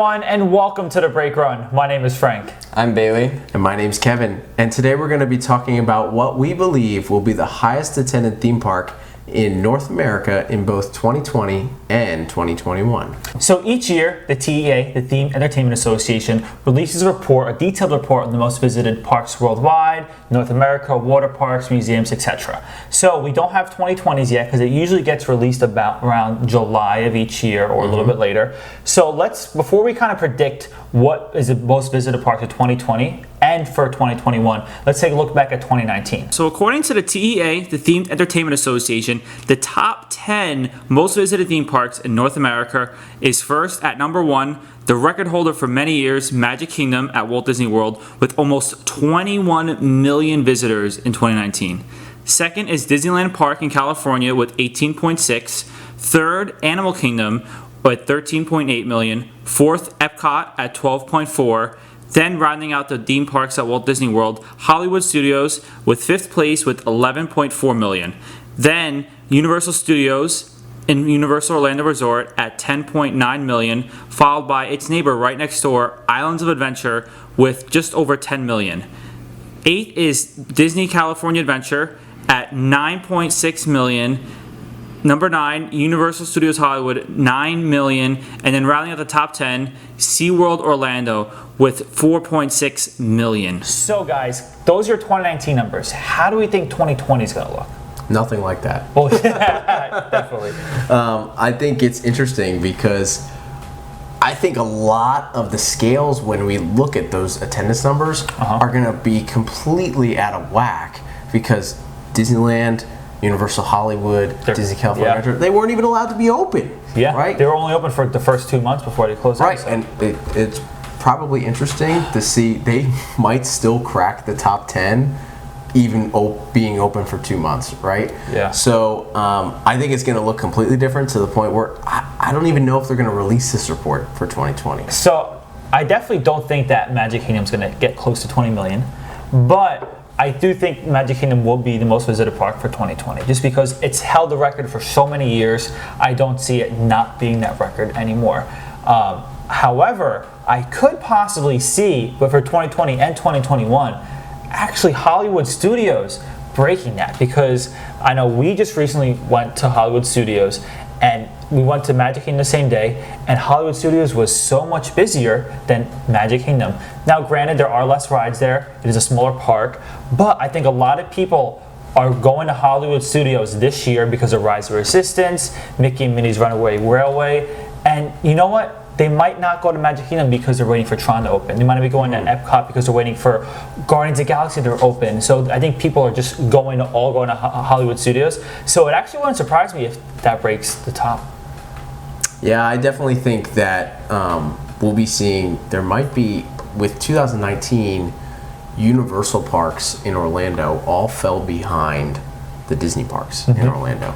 everyone, and welcome to the Break Run. My name is Frank. I'm Bailey. And my name's Kevin. And today we're going to be talking about what we believe will be the highest attended theme park in North America in both 2020 and 2021. So each year, the TEA, the Theme Entertainment Association, releases a detailed report on the most visited parks worldwide, North America, water parks, museums, etc. So we don't have 2020s yet because it usually gets released about around July of each year or a little bit later. So before we kind of predict what is the most visited park of 2020 and for 2021, let's take a look back at 2019. So according to the TEA, the Themed Entertainment Association, the top 10 most visited theme parks in North America is first at number 1, the record holder for many years, Magic Kingdom at Walt Disney World, with almost 21 million visitors in 2019. Second is Disneyland Park in California with 18.6. Third, Animal Kingdom with 13.8 million. Fourth, Epcot at 12.4. Then rounding out the theme parks at Walt Disney World, Hollywood Studios with 5th place with 11.4 million. Then Universal Studios in Universal Orlando Resort at 10.9 million, followed by its neighbor right next door, Islands of Adventure, with just over 10 million. 8th is Disney California Adventure at 9.6 million. Number 9, Universal Studios Hollywood, 9 million. And then rounding out the top 10, SeaWorld Orlando with 4.6 million. So guys, those are your 2019 numbers. How do we think 2020 is going to look? Nothing like that. Oh, yeah, definitely. I think it's interesting because I think a lot of the scales when we look at those attendance numbers are going to be completely out of whack because Disneyland, Universal Hollywood, Disney California Adventure, they weren't even allowed to be open. Yeah, right? They were only open for the first 2 months before they closed. Right, and it's probably interesting to see they might still crack the top 10 even being open for 2 months, right? Yeah. So I think it's going to look completely different to the point where I don't even know if they're going to release this report for 2020. So I definitely don't think that Magic Kingdom's going to get close to 20 million, but I do think Magic Kingdom will be the most visited park for 2020, just because it's held the record for so many years. I don't see it not being that record anymore. However, I could possibly see, but for 2020 and 2021, actually Hollywood Studios breaking that, because I know we just recently went to Hollywood Studios and we went to Magic Kingdom the same day, and Hollywood Studios was so much busier than Magic Kingdom. Now granted, there are less rides there, it is a smaller park, but I think a lot of people are going to Hollywood Studios this year because of Rise of Resistance, Mickey and Minnie's Runaway Railway, and you know what? They might not go to Magic Kingdom because they're waiting for Tron to open. They might be going to Epcot because they're waiting for Guardians of the Galaxy to open. So I think people are just going to Hollywood Studios. So it actually wouldn't surprise me if that breaks the top. Yeah, I definitely think that we'll be seeing, there might be, with 2019, Universal parks in Orlando all fell behind the Disney parks in Orlando.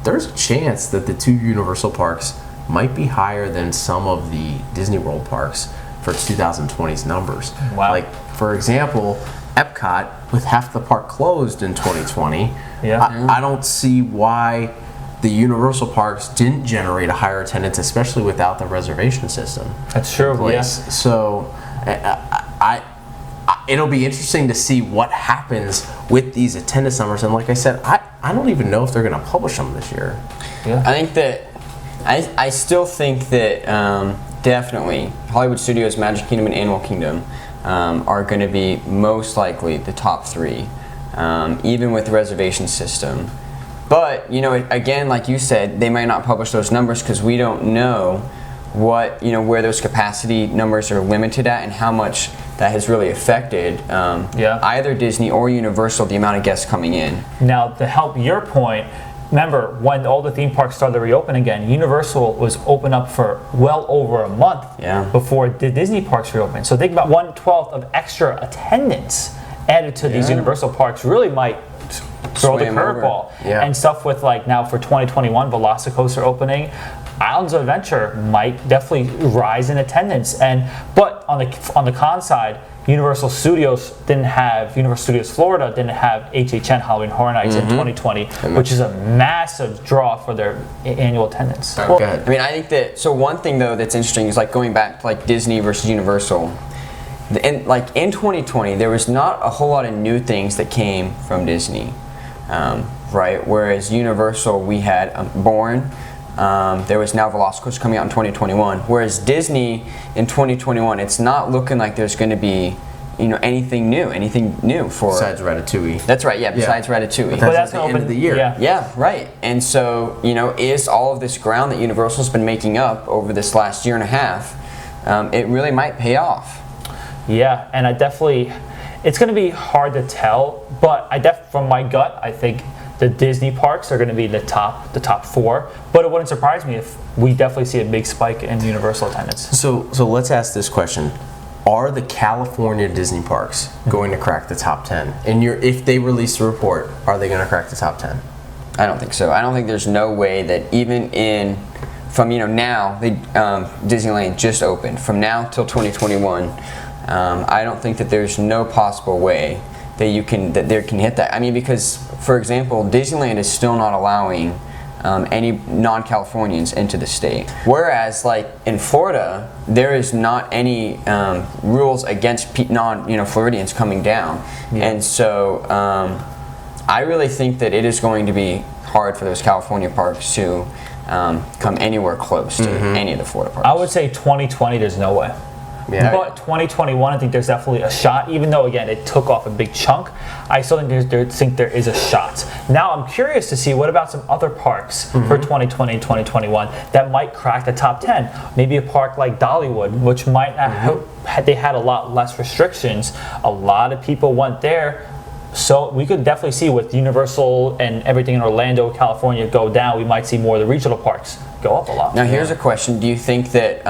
There's a chance that the 2 Universal parks might be higher than some of the Disney World parks for 2020's numbers. Wow. Like, for example, Epcot, with half the park closed in 2020, I don't see why the Universal parks didn't generate a higher attendance, especially without the reservation system. That's true, yes. So it'll be interesting to see what happens with these attendance numbers. And like I said, I don't even know if they're going to publish them this year. Yeah. I think that I still think that definitely Hollywood Studios, Magic Kingdom, and Animal Kingdom are going to be most likely the top 3, even with the reservation system. But, you know, again, like you said, they might not publish those numbers because we don't know what, you know, where those capacity numbers are limited at and how much that has really affected either Disney or Universal, the amount of guests coming in. Now, to help your point, remember, when all the theme parks started to reopen again, Universal was open up for well over a month before the Disney parks reopened. So think about 1/12 of extra attendance added to these Universal parks really might throw the curveball. And stuff with, like, now for 2021, Velocicoaster opening, Islands of Adventure might definitely rise in attendance. But on the con side, Universal Studios Florida didn't have HHN Halloween Horror Nights in 2020, which is a massive draw for their annual attendance. Go ahead. I mean, I think that, so one thing though that's interesting is like going back to like Disney versus Universal. In 2020, there was not a whole lot of new things that came from Disney, right? Whereas Universal, we had Bourne. There was now Velocicoaster coming out in 2021. Whereas Disney in 2021, it's not looking like there's going to be, anything new for. Besides Ratatouille. That's right. Yeah. Besides Ratatouille. But that's the end of the year. Yeah, right. And so, is all of this ground that Universal's been making up over this last year and a half, it really might pay off. Yeah, and it's going to be hard to tell, but from my gut, I think the Disney parks are going to be the top 4. But it wouldn't surprise me if we definitely see a big spike in Universal attendance. So let's ask this question. Are the California Disney parks going to crack the top 10? And if they release a report, are they going to crack the top 10? I don't think so. I don't think there's no way that even from now, Disneyland just opened. From now till 2021, I don't think that there's no possible way that they can hit that. I mean, because, for example, Disneyland is still not allowing any non-Californians into the state. Whereas, like in Florida, there is not any rules against Floridians coming down, and so I really think that it is going to be hard for those California parks to come anywhere close to any of the Florida parks. I would say 2020, there's no way. Yeah. But 2021, I think there's definitely a shot. Even though, again, it took off a big chunk, I still think there is a shot. Now, I'm curious to see what about some other parks for 2020 and 2021 that might crack the top 10. Maybe a park like Dollywood, which might not they had a lot less restrictions. A lot of people went there. So we could definitely see with Universal and everything in Orlando, California go down, we might see more of the regional parks go up a lot. Now here's a question. Do you think that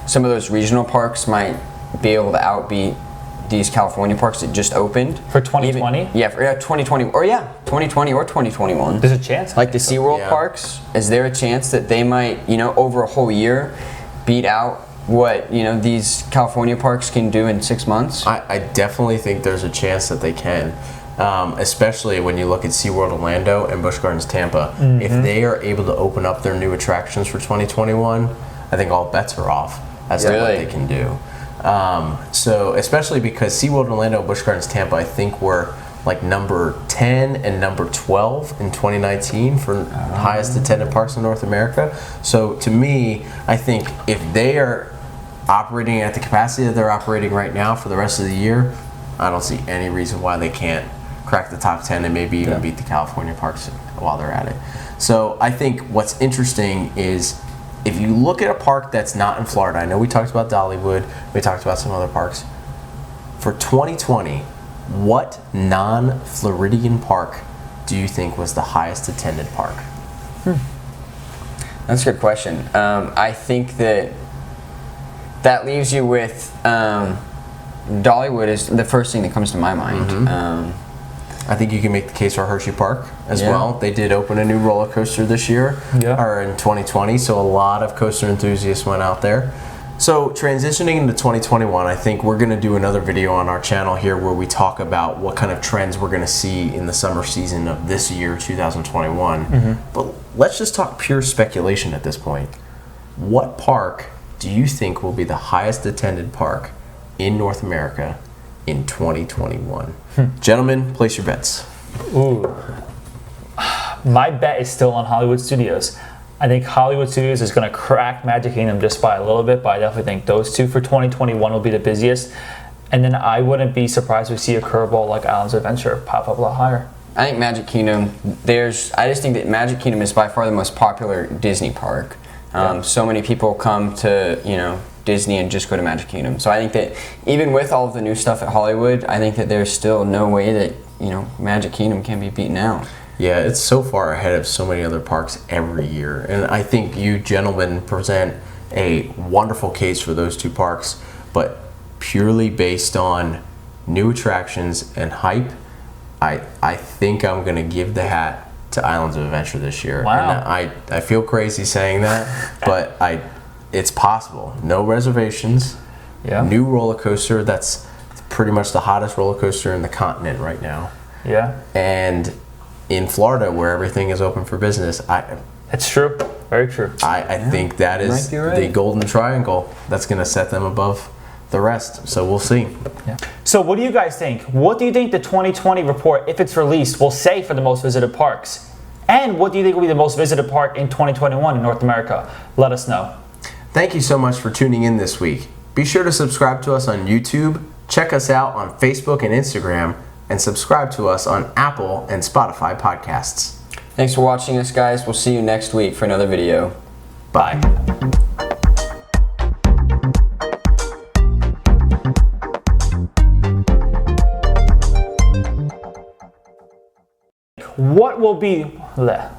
some of those regional parks might be able to outbeat these California parks that just opened? For 2020? For 2020. 2020 or 2021. There's a chance. Like the SeaWorld parks, is there a chance that they might, over a whole year, beat out what these California parks can do in 6 months? I definitely think there's a chance that they can. Especially when you look at SeaWorld Orlando and Busch Gardens Tampa. If they are able to open up their new attractions for 2021, I think all bets are off as to what they can do. So especially because SeaWorld Orlando and Busch Gardens Tampa, I think were like number 10 and number 12 in 2019 for highest attended parks in North America. So to me, I think if they are operating at the capacity that they're operating right now for the rest of the year, I don't see any reason why they can't crack the top 10 and maybe even beat the California parks while they're at it. So I think what's interesting is if you look at a park that's not in Florida, I know we talked about Dollywood, we talked about some other parks. For 2020, what non-Floridian park do you think was the highest attended park? That's a good question. I think that leaves you with Dollywood is the first thing that comes to my mind. I think you can make the case for Hershey Park as well. They did open a new roller coaster this year, or in 2020, so a lot of coaster enthusiasts went out there. So transitioning into 2021, I think we're going to do another video on our channel here where we talk about what kind of trends we're going to see in the summer season of this year, 2021. But let's just talk pure speculation at this point. What park do you think will be the highest attended park in North America in 2021? Gentlemen, place your bets. Ooh. My bet is still on Hollywood Studios. I think Hollywood Studios is going to crack Magic Kingdom just by a little bit, but I definitely think those two for 2021 will be the busiest. And then I wouldn't be surprised if we see a curveball like Islands of Adventure pop up a lot higher. I think Magic Kingdom, I just think that Magic Kingdom is by far the most popular Disney park. So many people come to, Disney and just go to Magic Kingdom. So I think that even with all of the new stuff at Hollywood, I think that there's still no way that, Magic Kingdom can be beaten out. Yeah, it's so far ahead of so many other parks every year. And I think you gentlemen present a wonderful case for those two parks, but purely based on new attractions and hype, I think I'm going to give the hat to Islands of Adventure this year. Wow. And I feel crazy saying that, but it's possible. No reservations. Yeah. New roller coaster that's pretty much the hottest roller coaster in the continent right now. Yeah. And in Florida, where everything is open for business, It's true. Very true. I think that You is might be right. the golden triangle that's going to set them above the rest. So we'll see. Yeah. So what do you guys think? What do you think the 2020 report, if it's released, will say for the most visited parks? And what do you think will be the most visited park in 2021 in North America? Let us know. Thank you so much for tuning in this week. Be sure to subscribe to us on YouTube, check us out on Facebook and Instagram, and subscribe to us on Apple and Spotify podcasts. Thanks for watching us, guys. We'll see you next week for another video. Bye. What will be the